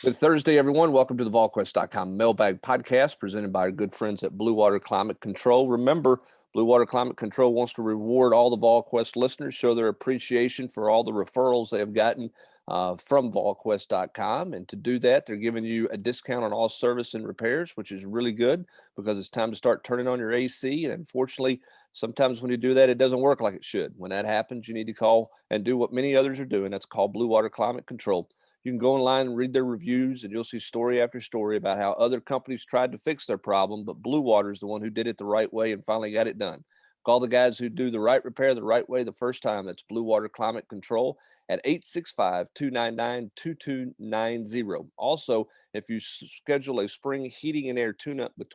Good Thursday, everyone. Welcome to the Volquest.com mailbag podcast presented by our good friends at Blue Water Climate Control. Remember, Blue Water Climate Control wants to reward all the Volquest listeners, show their appreciation for all the referrals they have gotten from Volquest.com. And to do that, they're giving you a discount on all service and repairs, which is really good because it's time to start turning on your AC. And unfortunately, sometimes when you do that, it doesn't work like it should. When that happens, you need to call and do what many others are doing. That's called Blue Water Climate Control. You can go online and read their reviews, and you'll see story after story about how other companies tried to fix their problem, but Blue Water is the one who did it the right way and finally got it done. Call the guys who do the right repair the right way the first time. That's Blue Water Climate Control at 865-299-2290. Also, if you schedule a spring heating and air tune-up with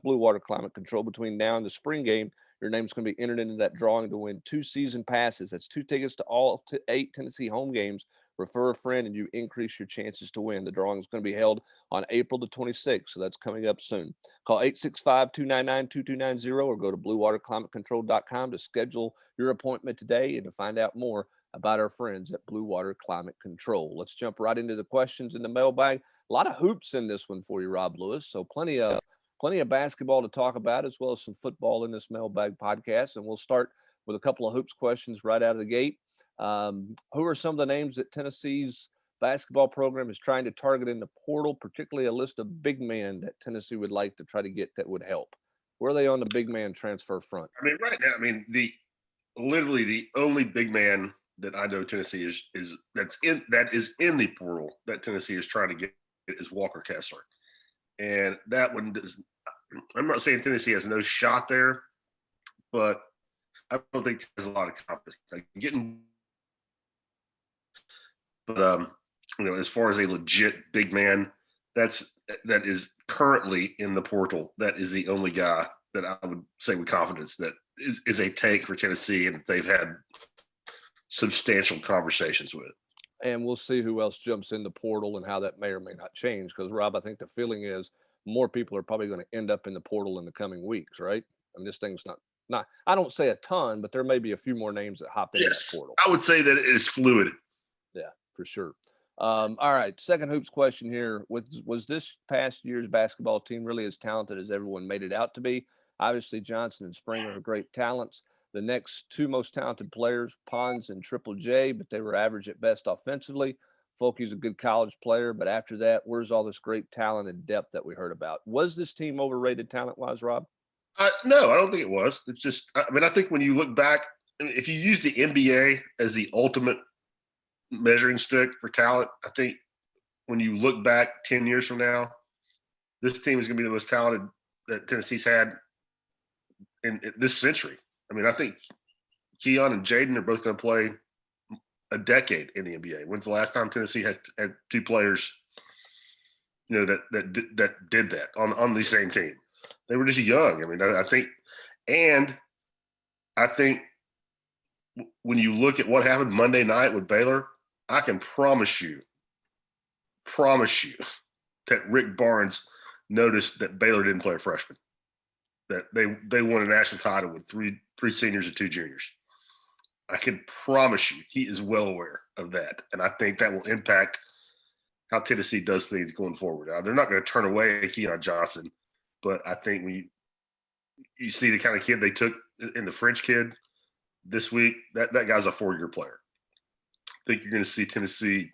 Blue Water Climate Control between now and the spring game, your name's going to be entered into that drawing to win 2 season passes. That's 2 tickets to all 8 Tennessee home games. Refer a friend and you increase your chances to win. The drawing is going to be held on April the 26th, so that's coming up soon. Call 865-299-2290 or go to bluewaterclimatecontrol.com to schedule your appointment today and to find out more about our friends at Blue Water Climate Control. Let's jump right into the questions in the mailbag. A lot of hoops in this one for you, Rob Lewis, so plenty of basketball to talk about as well as some football in this mailbag podcast, and we'll start with a couple of hoops questions right out of the gate. Who are some of the names that Tennessee's basketball program is trying to target in the portal, particularly a list of big men that Tennessee would like to try to get that would help? Where are they on the big man transfer front? I mean, right now, literally the only big man that I know Tennessee is in the portal that Tennessee is trying to get is Walker Kessler. And that one does, I'm not saying Tennessee has no shot there, but I don't think there's a lot of confidence. As far as a legit big man, that is currently in the portal, that is the only guy that I would say with confidence that is a take for Tennessee and they've had substantial conversations with. And we'll see who else jumps in the portal and how that may or may not change. Because, Rob, I think the feeling is more people are probably going to end up in the portal in the coming weeks, right? I mean, this thing's not, I don't say a ton, but there may be a few more names that hop into that portal. I would say that it is fluid. Yeah, for sure. All right, second hoops question here. Was this past year's basketball team really as talented as everyone made it out to be? Obviously, Johnson and Springer are great talents. The next 2 most talented players, Pons and Triple J, but they were average at best offensively. Folky's a good college player, but after that, where's all this great talent and depth that we heard about? Was this team overrated talent-wise, Rob? No, I don't think it was. It's just, I think when you look back, if you use the NBA as the ultimate measuring stick for talent, I think when you look back 10 years from now, this team is going to be the most talented that Tennessee's had in this century. I mean, I think Keon and Jaden are both going to play a decade in the NBA. When's the last time Tennessee had 2 players, that did that on the same team? They were just young. I mean, I think when you look at what happened Monday night with Baylor, I can promise you that Rick Barnes noticed that Baylor didn't play a freshman, that they won a national title with three seniors and 2 juniors. I can promise you he is well aware of that. And I think that will impact how Tennessee does things going forward. Now, they're not going to turn away Keon Johnson, but I think when you see the kind of kid they took in the French kid this week, that guy's a 4-year player. I think you're going to see Tennessee.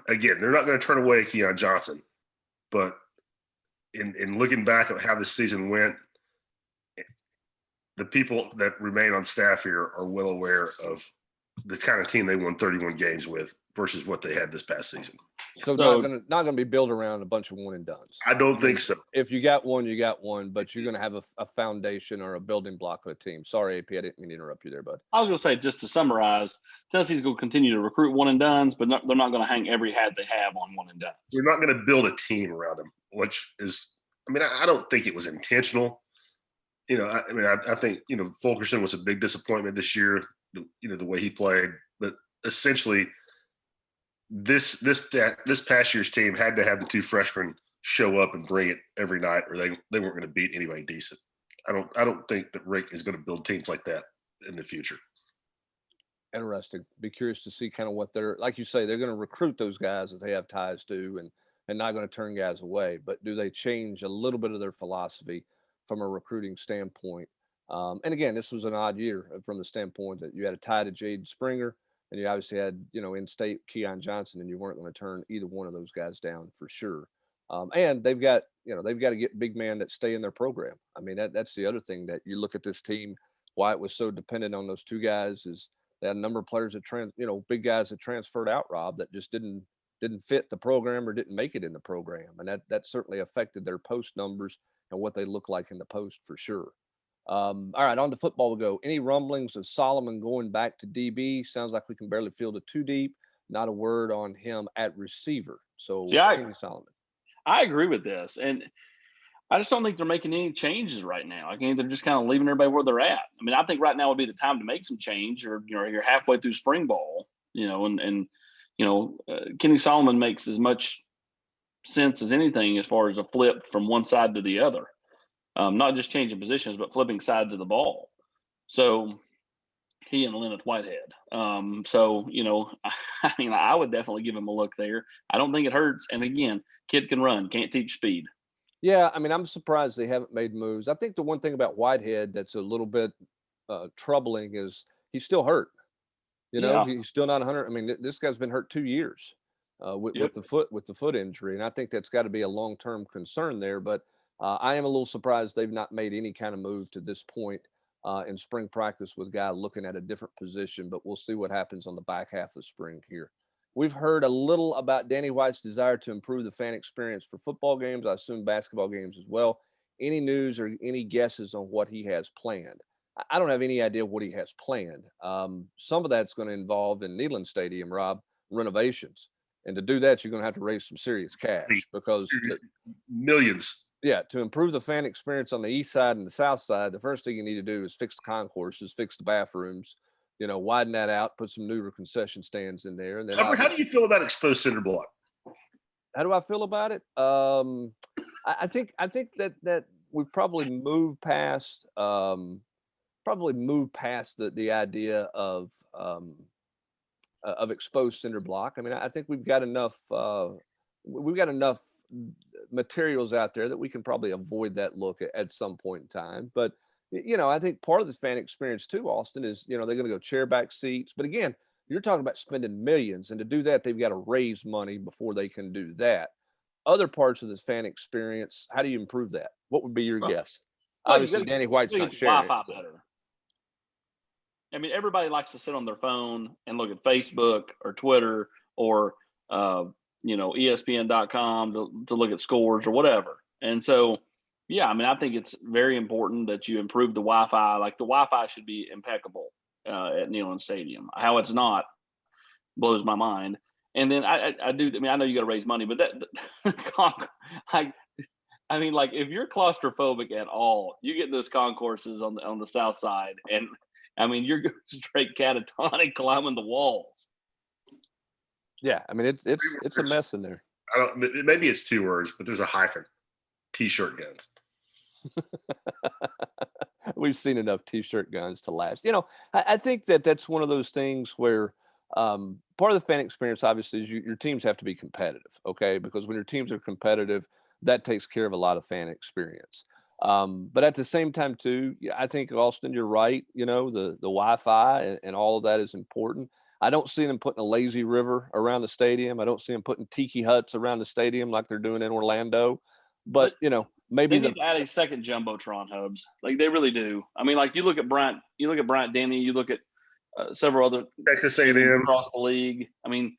Again, they're not going to turn away Keon Johnson, but in looking back at how this season went, the people that remain on staff here are well aware of the kind of team they won 31 games with versus what they had this past season. So not gonna be built around a bunch of one and dones. I don't think so. If you got one, you got one, but you're gonna have a foundation or a building block of a team. Sorry, AP, I didn't mean to interrupt you there, bud. I was gonna say, just to summarize, Tennessee's gonna continue to recruit one and dones, but they're not gonna hang every hat they have on one and dones. We're not gonna build a team around them, which is, I don't think it was intentional. I think Fulkerson was a big disappointment this year. The way he played, but essentially, this past year's team had to have the 2 freshmen show up and bring it every night, or they weren't going to beat anybody decent. I don't think that Rick is going to build teams like that in the future. Interesting. Be curious to see kind of what they're like. You say they're going to recruit those guys that they have ties to, and not going to turn guys away. But do they change a little bit of their philosophy from a recruiting standpoint? And again, this was an odd year from the standpoint that you had a tie to Jade Springer, and you obviously had in-state Keon Johnson, and you weren't going to turn either one of those guys down for sure. And they've got to get big man that stay in their program. I mean that's the other thing that you look at this team. Why it was so dependent on those two guys is they had a number of players that big guys that transferred out, Rob, that just didn't fit the program or didn't make it in the program, and that certainly affected their post numbers and what they look like in the post for sure. All right, on to football we go. Any rumblings of Solomon going back to DB? Sounds like we can barely field a two deep. Not a word on him at receiver. So See, Kenny Solomon. I agree with this, and I just don't think they're making any changes right now. I mean, they're just kind of leaving everybody where they're at. I mean, I think right now would be the time to make some change, or you're halfway through spring ball, and Kenny Solomon makes as much sense as anything as far as a flip from one side to the other, not just changing positions, but flipping sides of the ball. So he and Leonard Whitehead. I mean, I would definitely give him a look there. I don't think it hurts. And again, kid can run, can't teach speed. Yeah, I mean, I'm surprised they haven't made moves. I think the one thing about Whitehead that's a little bit troubling is he's still hurt. Yeah. He's still not 100. I mean, this guy's been hurt 2 years with, Yep. with the foot injury, and I think that's got to be a long term concern there. But I am a little surprised they've not made any kind of move to this point in spring practice with a guy looking at a different position. But we'll see what happens on the back half of spring here. We've heard a little about Danny White's desire to improve the fan experience for football games. I assume basketball games as well. Any news or any guesses on what he has planned? I don't have any idea what he has planned. Some of that's going to involve in Neyland Stadium, Rob, renovations. And to do that, you're going to have to raise some serious cash because, millions. to improve the fan experience on the east side and the south side, the first thing you need to do is fix the concourses, fix the bathrooms, widen that out, put some newer concession stands in there. And then How do you feel about exposed cinder block? how do I feel about it? I think that we've probably moved past the idea of exposed cinder block. I mean, I think we've got enough materials out there that we can probably avoid that look at some point in time. But I think part of the fan experience too, Austin, is they're going to go chair back seats. But again, you're talking about spending millions, and to do that, they've got to raise money before they can do that. Other parts of this fan experience, how do you improve that? What would be your guess? Well, Obviously, Danny White's not sharing Wi-Fi it. So. better. I mean, everybody likes to sit on their phone and look at Facebook or Twitter or ESPN.com to look at scores or whatever. And so, yeah, I mean, I think it's very important that you improve the Wi-Fi. Like the Wi-Fi should be impeccable at Neyland Stadium. How it's not blows my mind. And then I do. I mean, I know you got to raise money, but I mean, like if you're claustrophobic at all, you get those concourses on the south side, and I mean, you're going straight catatonic climbing the walls. Yeah, I mean, it's a mess in there. Maybe it's 2 words, but there's a hyphen. T-shirt guns. We've seen enough T-shirt guns to last. I think that's one of those things where part of the fan experience, obviously, is your teams have to be competitive, okay? Because when your teams are competitive, that takes care of a lot of fan experience. But at the same time, too, I think, Austin, you're right. The Wi-Fi and all of that is important. I don't see them putting a lazy river around the stadium. I don't see them putting tiki huts around the stadium like they're doing in Orlando. But maybe they need to add a second jumbotron hubs. Like they really do. I mean, like you look at Bryant Denny, you look at several other Texas A&M across the league. I mean,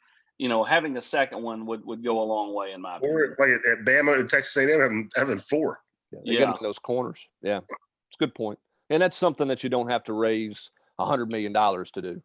having a second one would go a long way in my opinion. Or like at Bama and Texas A&M having 4. They get them in those corners. Yeah, it's a good point. And that's something that you don't have to raise $100 million to do.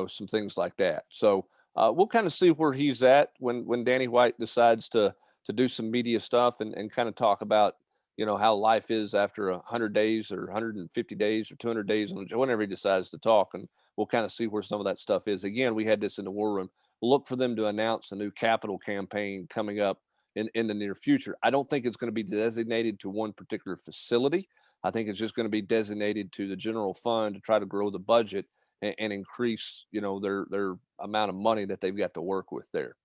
Some things like that. So we'll kind of see where he's at when Danny White decides to do some media stuff and kind of talk about, how life is after 100 days or 150 days or 200 days, whenever he decides to talk. And we'll kind of see where some of that stuff is. Again, we had this in the war room. Look for them to announce a new capital campaign coming up in the near future. I don't think it's going to be designated to one particular facility. I think it's just going to be designated to the general fund to try to grow the budget and increase, their amount of money that they've got to work with there.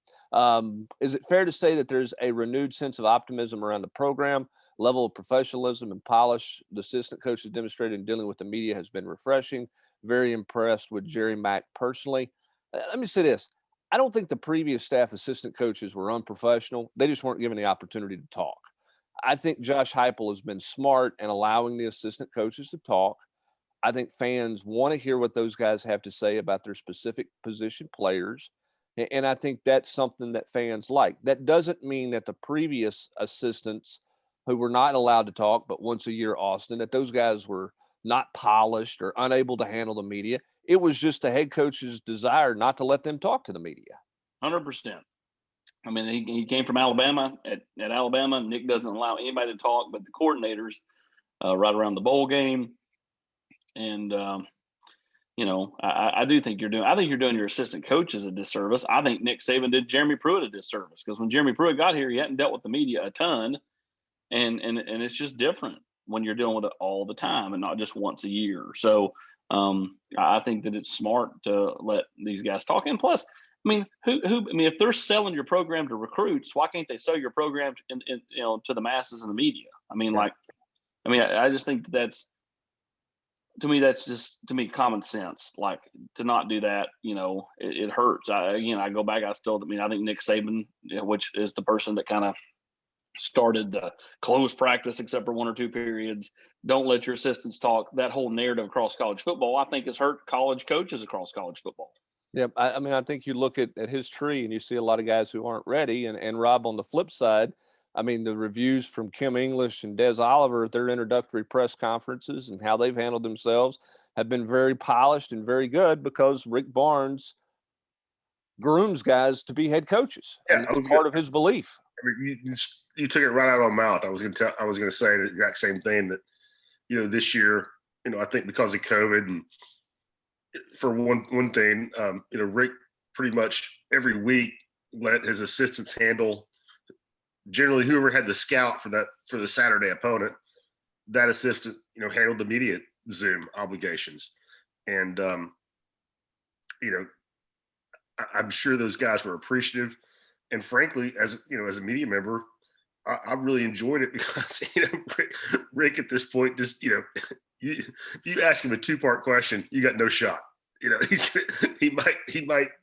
Is it fair to say that there's a renewed sense of optimism around the program? Level of professionalism and polish the assistant coaches demonstrated in dealing with the media has been refreshing. Very impressed with Jerry Mack personally. Let me say this. I don't think the previous staff assistant coaches were unprofessional. They just weren't given the opportunity to talk. I think Josh Heupel has been smart in allowing the assistant coaches to talk. I think fans want to hear what those guys have to say about their specific position players. And I think that's something that fans like. That doesn't mean that the previous assistants who were not allowed to talk, but once a year, Austin, that those guys were not polished or unable to handle the media. It was just the head coach's desire not to let them talk to the media. 100%. I mean, he came from Alabama. At Alabama, Nick doesn't allow anybody to talk but the coordinators right around the bowl game. And, I do think I think you're doing your assistant coaches a disservice. I think Nick Saban did Jeremy Pruitt a disservice because when Jeremy Pruitt got here, he hadn't dealt with the media a ton. And it's just different when you're dealing with it all the time and not just once a year. So I think that it's smart to let these guys talk. And plus, I mean, if they're selling your program to recruits, why can't they sell your program to the masses and the media? I mean, I just think that's just common sense. Like to not do that, it hurts. I go back. I think Nick Saban, which is the person that kind of started the closed practice except for 1 or 2 periods. Don't let your assistants talk. That whole narrative across college football, I think, has hurt college coaches across college football. Yeah, I think you look at his tree and you see a lot of guys who aren't ready. And Rob, on the flip side, I mean, the reviews from Kim English and Des Oliver at their introductory press conferences and how they've handled themselves have been very polished and very good because Rick Barnes grooms guys to be head coaches. Yeah, and that's part of his belief. I mean, you took it right out of my mouth. I was going to say the exact same thing that, this year, I think because of COVID and for one thing, Rick pretty much every week let his assistants handle generally whoever had the scout for the Saturday opponent. That assistant, handled the media Zoom obligations. And, I'm sure those guys were appreciative. And frankly, as a media member, I really enjoyed it because, Rick at this point, just, if you ask him a 2-part question, you got no shot. He might,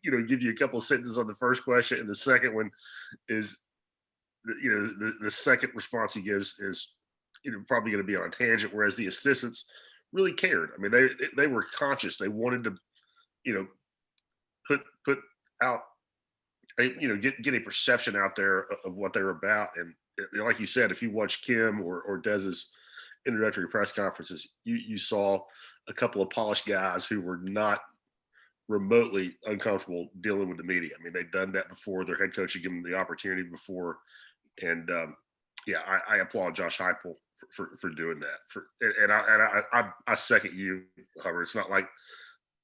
give you a couple of sentences on the first question. And the second one is, the second response he gives is, probably going to be on a tangent. Whereas the assistants really cared. I mean, they were conscious. They wanted to, put out, get a perception out there of what they're about. And like you said, if you watch Kim or Dez's introductory press conferences, you saw a couple of polished guys who were not remotely uncomfortable dealing with the media. I mean, they'd done that before. Their head coach had given them the opportunity before. And I applaud Josh Heupel for doing that. I second you, Hubbard. It's not like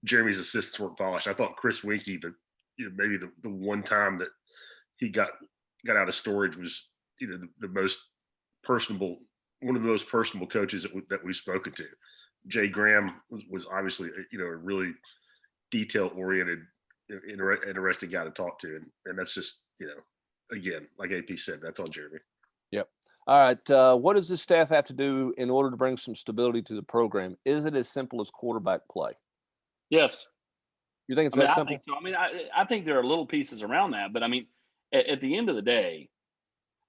Jeremy's assistants weren't polished. I thought Chris Winkie, maybe the one time that he got out of storage was, the most personable, one of the most personable coaches that we've spoken to. Jay Graham was obviously, a really detail-oriented, interesting guy to talk to. And that's just, again, like AP said, that's on Jeremy. Yep. All right. What does this staff have to do in order to bring some stability to the program? Is it as simple as quarterback play? Yes. You think it's that simple? I think so. I mean, I think there are little pieces around that, but I mean, at the end of the day,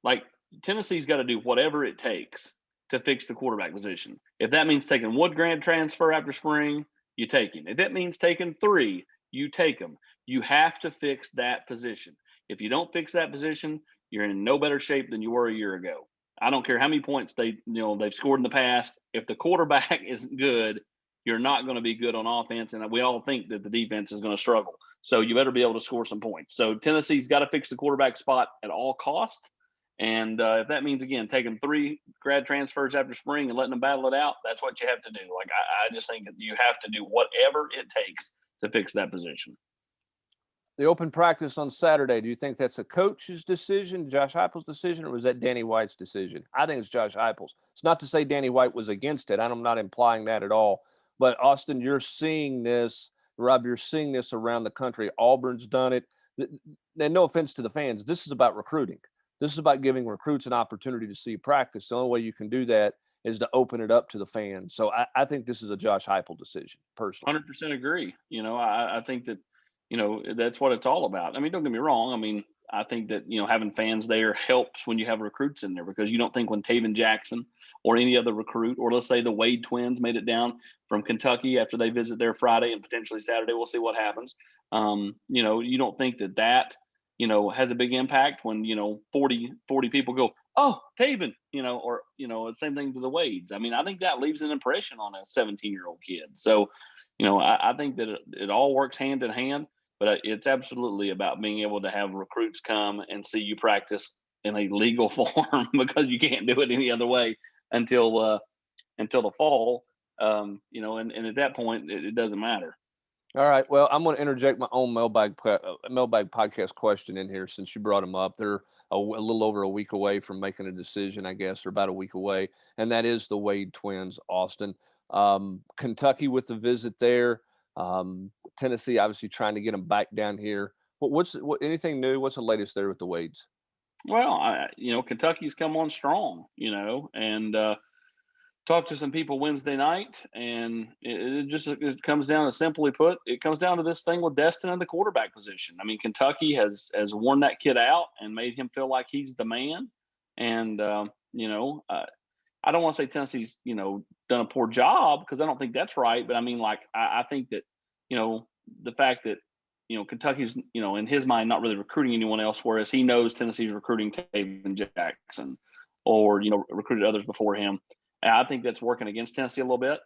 like Tennessee's got to do whatever it takes to fix the quarterback position. If that means taking one grad transfer after spring, you take him. If that means taking 3, you take them. You have to fix that position. If you don't fix that position, you're in no better shape than you were a year ago. I don't care how many points they've scored in the past. If the quarterback isn't good, you're not going to be good on offense. And we all think that the defense is going to struggle. So you better be able to score some points. So Tennessee's got to fix the quarterback spot at all costs. And if that means, again, taking 3 grad transfers after spring and letting them battle it out, that's what you have to do. Like, I just think that you have to do whatever it takes to fix that position. The open practice on Saturday, do you think that's a coach's decision, Josh Heupel's decision, or was that Danny White's decision? I think it's Josh Heupel's. It's not to say Danny White was against it. I'm not implying that at all. But, Austin, you're seeing this. Rob, you're seeing this around the country. Auburn's done it. And no offense to the fans, this is about recruiting. This is about giving recruits an opportunity to see practice. The only way you can do that is to open it up to the fans. So I think this is a Josh Heupel decision, personally. 100% agree. I think that, that's what it's all about. I mean, don't get me wrong. I mean, I think that, having fans there helps when you have recruits in there, because you don't think when Taven Jackson or any other recruit, or let's say the Wade twins made it down from Kentucky after they visit there Friday and potentially Saturday, we'll see what happens. You don't think that has a big impact when, 40 people go, oh, Taven, or, same thing to the Wades. I mean, I think that leaves an impression on a 17-year-old kid. So, I think that it all works hand in hand, but it's absolutely about being able to have recruits come and see you practice in a legal form, because you can't do it any other way until the fall. And at that point, it doesn't matter. All right. Well, I'm going to interject my own mailbag podcast question in here, since you brought them up. They're a little over a week away from making a decision, I guess, or about a week away, and that is the Wade twins, Austin. Kentucky with the visit there. Tennessee obviously trying to get them back down here. What's anything new? What's the latest there with the Wades? Well, Kentucky's come on strong, and talked to some people Wednesday night, and it comes down to, simply put, it comes down to this thing with Destin in the quarterback position. I mean, Kentucky has worn that kid out and made him feel like he's the man. And, I don't want to say Tennessee's, done a poor job, because I don't think that's right. But I mean, like, I think that, the fact that, Kentucky's, in his mind, not really recruiting anyone else, whereas he knows Tennessee's recruiting Taven Jackson, or, recruited others before him. I think that's working against Tennessee a little bit.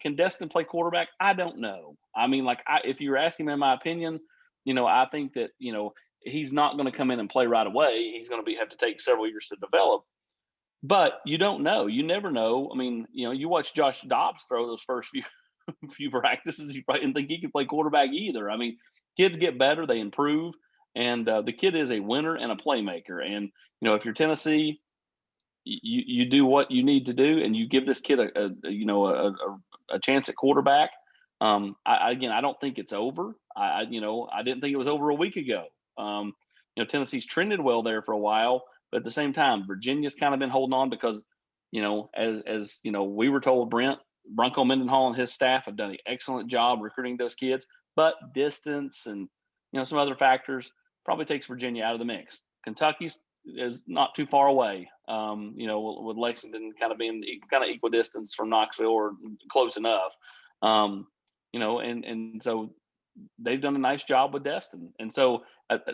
Can Destin play quarterback? I don't know. I mean, like, if you're asking me my opinion, I think that, he's not going to come in and play right away. He's going to have to take several years to develop. But you don't know. You never know. I mean, you watch Josh Dobbs throw those first few practices, you probably didn't think he could play quarterback either. I mean, kids get better, they improve, and the kid is a winner and a playmaker. And if you're Tennessee, you do what you need to do, and you give this kid a chance at quarterback. I don't think it's over. I didn't think it was over a week ago. Tennessee's trended well there for a while, but at the same time, Virginia's kind of been holding on, because as we were told, Bronco Mendenhall and his staff have done an excellent job recruiting those kids, but distance and some other factors probably takes Virginia out of the mix. Kentucky's is not too far away, with Lexington kind of being kind of equidistance from Knoxville, or close enough. And so they've done a nice job with Destin. And so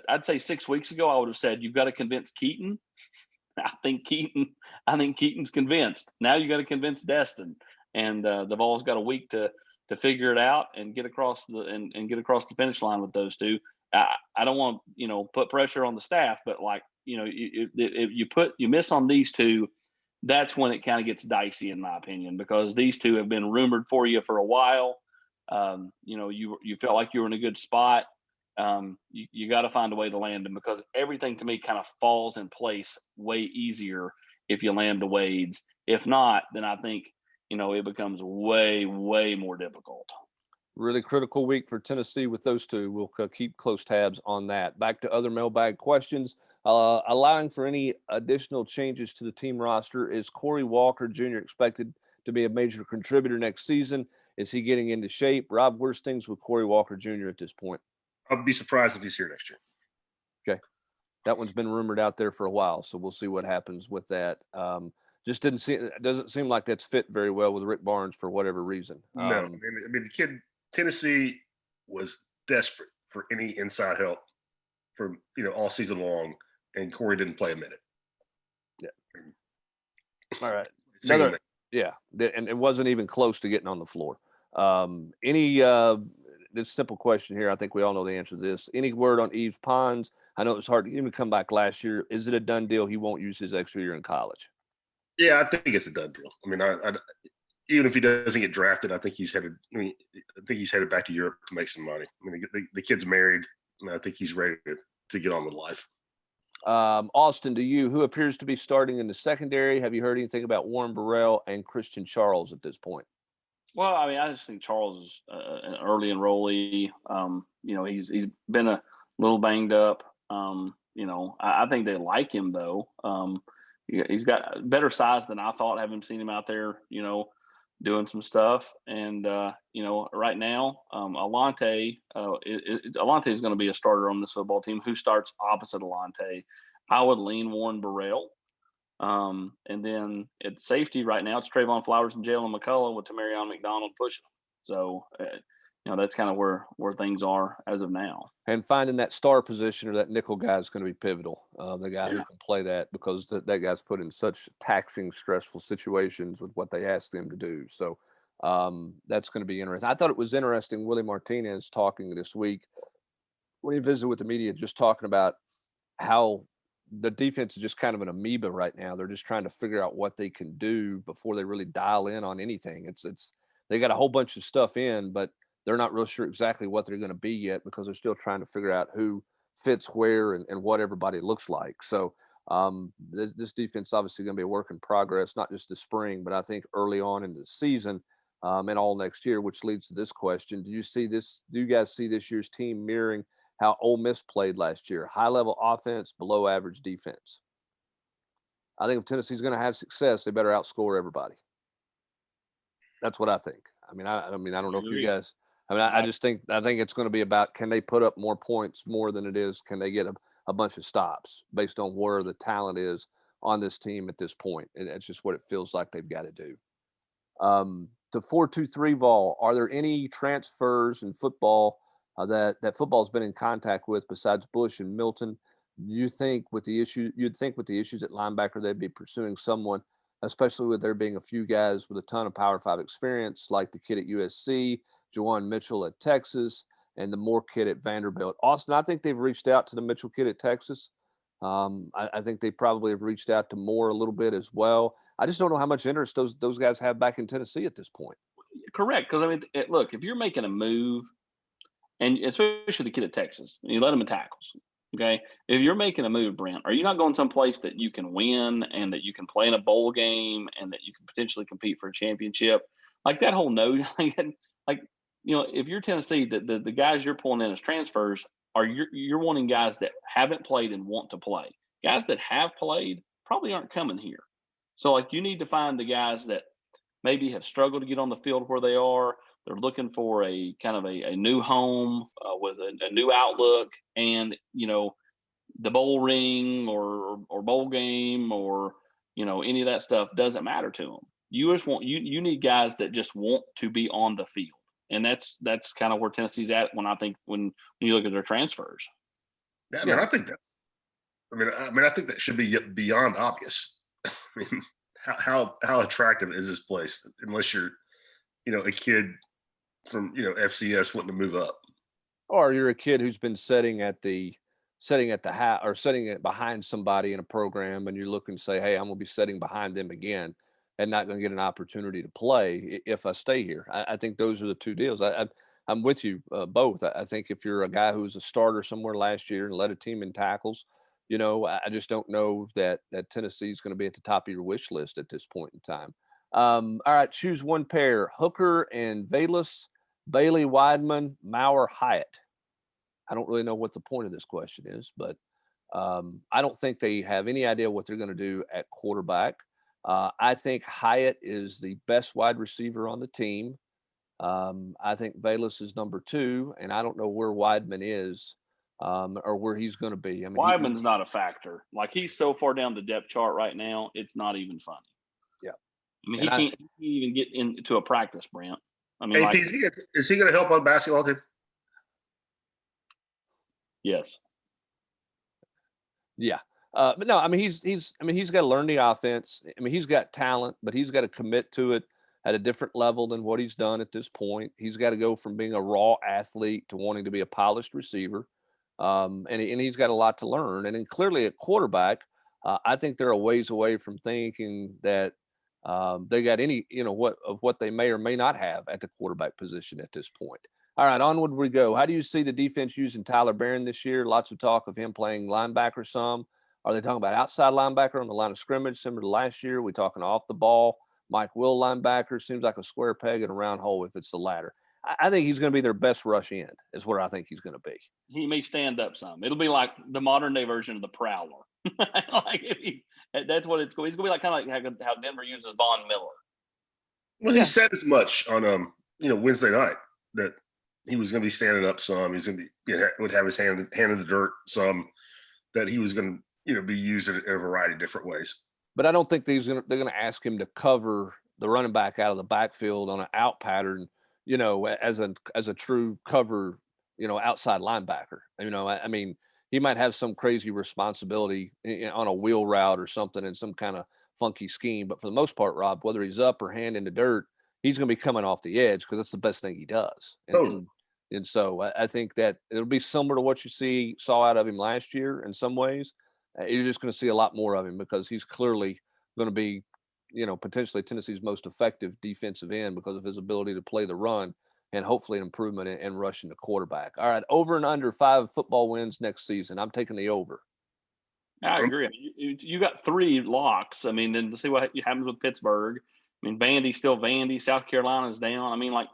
I'd say 6 weeks ago, I would have said, you've got to convince Keaton. I think Keaton's convinced. Now you got to convince Destin. And the Vols got a week to figure it out and get across the finish line with those two. I don't want put pressure on the staff, but like, if you miss on these two, that's when it kind of gets dicey, in my opinion, because these two have been rumored for you for a while. You felt like you were in a good spot. You got to find a way to land them, because everything to me kind of falls in place way easier if you land the Wades. If not, then I think it becomes way, way more difficult. Really critical week for Tennessee with those two. We'll keep close tabs on that. Back to other mailbag questions. Allowing for any additional changes to the team roster, is Corey Walker Jr. expected to be a major contributor next season? Is he getting into shape? Rob, where's things with Corey Walker Jr. at this point? I'll be surprised if he's here next year. Okay. That one's been rumored out there for a while, so we'll see what happens with that. Doesn't seem like that's fit very well with Rick Barnes for whatever reason. No, I mean the kid, Tennessee was desperate for any inside help from all season long, and Corey didn't play a minute. Yeah. All right. Yeah, and it wasn't even close to getting on the floor. This simple question here, I think we all know the answer to this. Any word on Yves Pons? I know it was hard to even come back last year. Is it a done deal? He won't use his extra year in college. Yeah, I think it's a done deal. I mean, I even if he doesn't get drafted, I think he's headed back to Europe to make some money. I mean, the kid's married, and I think he's ready to get on with life. Austin, who appears to be starting in the secondary? Have you heard anything about Warren Burrell and Christian Charles at this point? Well, I mean, I just think Charles is an early enrollee. He's been a little banged up. I think they like him though. He's got better size than I thought. Having seen him out there, doing some stuff. And right now, Alante is going to be a starter on this football team. Who starts opposite Alante? I would lean Warren Burrell. And then at safety right now, it's Trayvon Flowers and Jalen McCullough with Tamarion McDonald pushing them. So, that's kind of where things are as of now. And finding that star position or that nickel guy is going to be pivotal. The guy who can play that, because that guy's put in such taxing, stressful situations with what they asked him to do. So that's going to be interesting. I thought it was interesting, Willie Martinez talking this week when he visited with the media, just talking about how the defense is just kind of an amoeba right now. They're just trying to figure out what they can do before they really dial in on anything. It's they got a whole bunch of stuff in, but they're not real sure exactly what they're going to be yet, because they're still trying to figure out who fits where and what everybody looks like. So this defense is obviously going to be a work in progress, not just this spring, but I think early on in the season and all next year, which leads to this question. Do you guys see this year's team mirroring how Ole Miss played last year? High level offense, below average defense. I think if Tennessee's going to have success, they better outscore everybody. That's what I think. I don't know if you guys. I think it's going to be about, can they put up more points more than it is, can they get a bunch of stops based on where the talent is on this team at this point. And that's just what it feels like they've got to do. To 4-2-3 Vol, are there any transfers in football that football's been in contact with besides Bush and Milton? You'd think with the issues at linebacker, they'd be pursuing someone, especially with there being a few guys with a ton of Power 5 experience, like the kid at USC, Jawan Mitchell at Texas, and the Moore kid at Vanderbilt. Austin, I think they've reached out to the Mitchell kid at Texas. I think they probably have reached out to Moore a little bit as well. I just don't know how much interest those guys have back in Tennessee at this point. Correct, because look, if you're making a move, and especially the kid at Texas, you let him in tackles. Okay, if you're making a move, Brent, are you not going someplace that you can win and that you can play in a bowl game and that you can potentially compete for a championship? Like that whole if you're Tennessee, the guys you're pulling in as transfers you're wanting guys that haven't played and want to play. Guys that have played probably aren't coming here. So you need to find the guys that maybe have struggled to get on the field where they are. They're looking for a kind of a new home with a new outlook, and the bowl ring or bowl game or any of that stuff doesn't matter to them. You just you need guys that just want to be on the field, and that's kind of where Tennessee's at when you look at their transfers. Yeah, I mean, I think I think that should be beyond obvious. I mean, how attractive is this place? Unless you're, a kid from FCS wanting to move up, or you're a kid who's been sitting at the hat or sitting it behind somebody in a program, and you're looking to say, hey, I'm going to be sitting behind them again and not going to get an opportunity to play if I stay here. I think those are the two deals. I'm with you both. I think if you're a guy who's a starter somewhere last year and led a team in tackles, I just don't know that Tennessee is going to be at the top of your wish list at this point in time. All right, choose one pair: Hooker and Valus, Bailey Weidman, Maurer Hyatt. I don't really know what the point of this question is, but I don't think they have any idea what they're going to do at quarterback. I think Hyatt is the best wide receiver on the team. I think Valus is number 2, and I don't know where Weidman is or where he's going to be. I mean, Weidman's not a factor. He's so far down the depth chart right now, it's not even funny. Yeah. I mean, he can't even get into a practice, Brent. I mean, AP, is he going to help on basketball team? Yes. Yeah. But no, I mean, he's got to learn the offense. I mean, he's got talent, but he's got to commit to it at a different level than what he's done at this point. He's got to go from being a raw athlete to wanting to be a polished receiver. And he's got a lot to learn. And then clearly at quarterback, I think they're a ways away from thinking that they got any, what they may or may not have at the quarterback position at this point. All right, onward we go. How do you see the defense using Tyler Barron this year? Lots of talk of him playing linebacker some. Are they talking about outside linebacker on the line of scrimmage, similar to last year? Are we talking off the ball? Mike Will linebacker. Seems like a square peg in a round hole if it's the latter. I think he's going to be their best rush end is where I think he's going to be. He may stand up some. It'll be like the modern day version of the Prowler. That's what it's going. He's going to be like kind of like how Denver uses Von Miller. Well, he said as much on Wednesday night that he was going to be standing up some. He's going to be would have his hand in the dirt some. That he was going to be used in a variety of different ways. But I don't think they're going to ask him to cover the running back out of the backfield on an out pattern, as a true cover, outside linebacker. I mean, he might have some crazy responsibility on a wheel route or something in some kind of funky scheme. But for the most part, Rob, whether he's up or hand in the dirt, he's going to be coming off the edge because that's the best thing he does. And so I think that it'll be similar to what you saw out of him last year in some ways. You're just going to see a lot more of him because he's clearly going to be, potentially Tennessee's most effective defensive end because of his ability to play the run and hopefully an improvement in rushing the quarterback. All right, over and under 5 football wins next season. I'm taking the over. I agree. You got 3 locks. I mean, then to see what happens with Pittsburgh. I mean, Vandy's still Vandy. South Carolina's down. I mean, I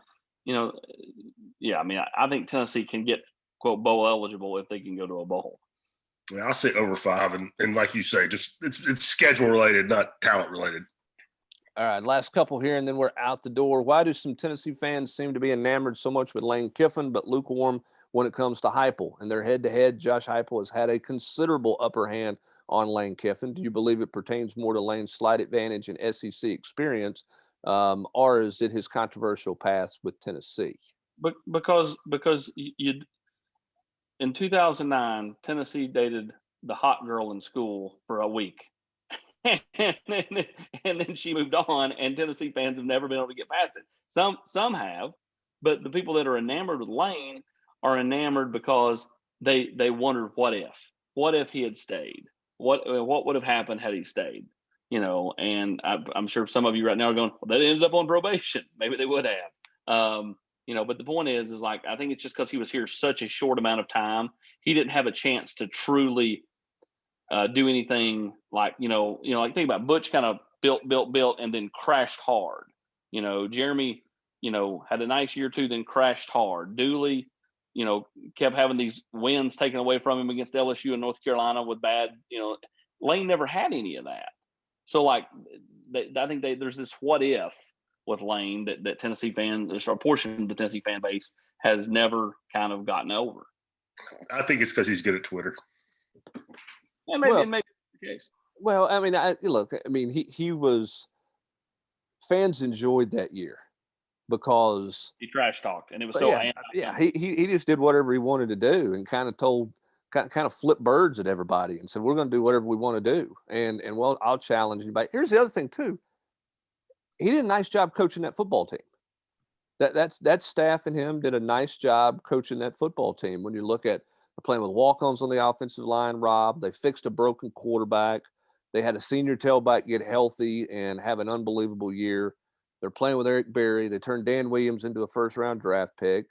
think Tennessee can get, quote, bowl eligible if they can go to a bowl. Yeah, I'll say over 5. And like you say, just it's schedule related, not talent related. All right, last couple here, and then we're out the door. Why do some Tennessee fans seem to be enamored so much with Lane Kiffin, but lukewarm when it comes to Heupel? And their head-to-head, Josh Heupel has had a considerable upper hand on Lane Kiffin. Do you believe it pertains more to Lane's slight advantage and SEC experience, or is it his controversial past with Tennessee? But because in 2009, Tennessee dated the hot girl in school for a week. and then she moved on, and Tennessee fans have never been able to get past it. Some have, but the people that are enamored with Lane are enamored because they wondered what if he had stayed, what would have happened had he stayed, and I'm sure some of you right now are going, well, they ended up on probation. Maybe they would have. But the point is like, I think it's just because he was here such a short amount of time, he didn't have a chance to truly do anything like, like think about Butch kind of built and then crashed hard. Jeremy, had a nice year or two, then crashed hard. Dooley, kept having these wins taken away from him against LSU and North Carolina with bad, Lane never had any of that. So like, I think there's this what if with Lane that Tennessee fans, or a portion of the Tennessee fan base has never kind of gotten over. I think it's because he's good at Twitter. Yeah, maybe the case. Well, I mean, he was, fans enjoyed that year because he trash talked, and it was he just did whatever he wanted to do and kind of flipped birds at everybody and said, we're going to do whatever we want to do. And well, I'll challenge anybody. Here's the other thing too. He did a nice job coaching that football team. That staff and him did a nice job coaching that football team. When you look at playing with walk-ons on the offensive line, Rob, they fixed a broken quarterback. They had a senior tailback get healthy and have an unbelievable year. They're playing with Eric Berry. They turned Dan Williams into a first-round draft pick,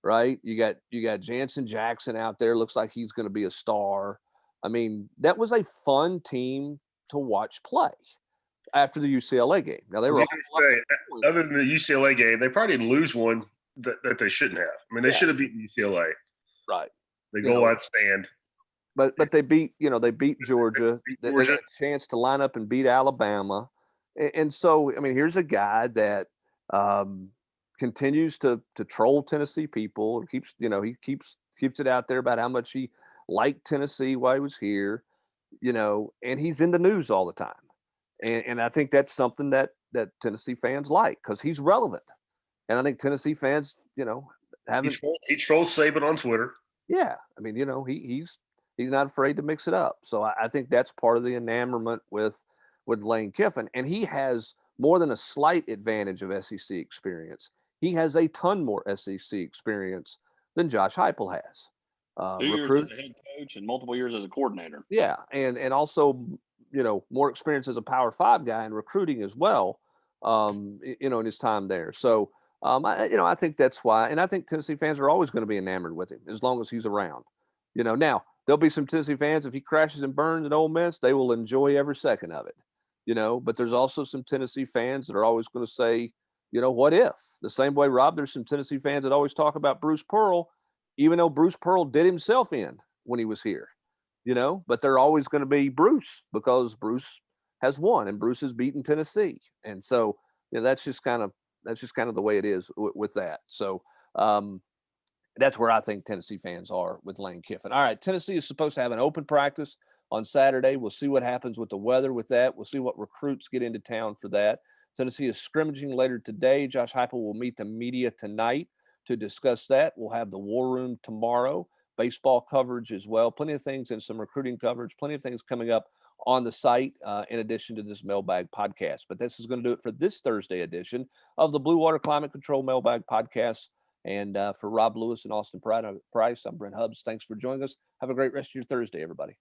right? You got Jansen Jackson out there. Looks like he's going to be a star. I mean, that was a fun team to watch play after the UCLA game. Now, they were other than the UCLA game, they probably didn't lose one that they shouldn't have. I mean, they should have beaten UCLA. Right. They go out stand. But they beat Georgia. They got a chance to line up and beat Alabama. And so, I mean, here's a guy that continues to troll Tennessee people. He keeps it out there about how much he liked Tennessee while he was here, and he's in the news all the time. And I think that's something that Tennessee fans like because he's relevant. And I think Tennessee fans, he trolls Saban on Twitter. Yeah. I mean, he's not afraid to mix it up. So I think that's part of the enamorment with Lane Kiffin. And he has more than a slight advantage of SEC experience. He has a ton more SEC experience than Josh Heupel has. 2 years as a head coach and multiple years as a coordinator. Yeah. And also, more experience as a Power 5 guy in recruiting as well, in his time there. So, I think that's why. And I think Tennessee fans are always going to be enamored with him as long as he's around. Now there'll be some Tennessee fans, if he crashes and burns at Ole Miss, they will enjoy every second of it. but there's also some Tennessee fans that are always going to say, what if? The same way, Rob, there's some Tennessee fans that always talk about Bruce Pearl, even though Bruce Pearl did himself in when he was here, but they're always going to be Bruce because Bruce has won and Bruce has beaten Tennessee. And so, that's just kind of the way it is with that. So, that's where I think Tennessee fans are with Lane Kiffin. All right, Tennessee is supposed to have an open practice on Saturday. We'll see what happens with the weather with that. We'll see what recruits get into town for that. Tennessee is scrimmaging later today. Josh Heupel will meet the media tonight to discuss that. We'll have the War Room tomorrow, baseball coverage as well. Plenty of things and some recruiting coverage, plenty of things coming up on the site in addition to this Mailbag podcast. But this is going to do it for this Thursday edition of the Blue Water Climate Control Mailbag podcast. And for Rob Lewis and Austin Price, I'm Brent Hubbs. Thanks for joining us. Have a great rest of your Thursday, everybody.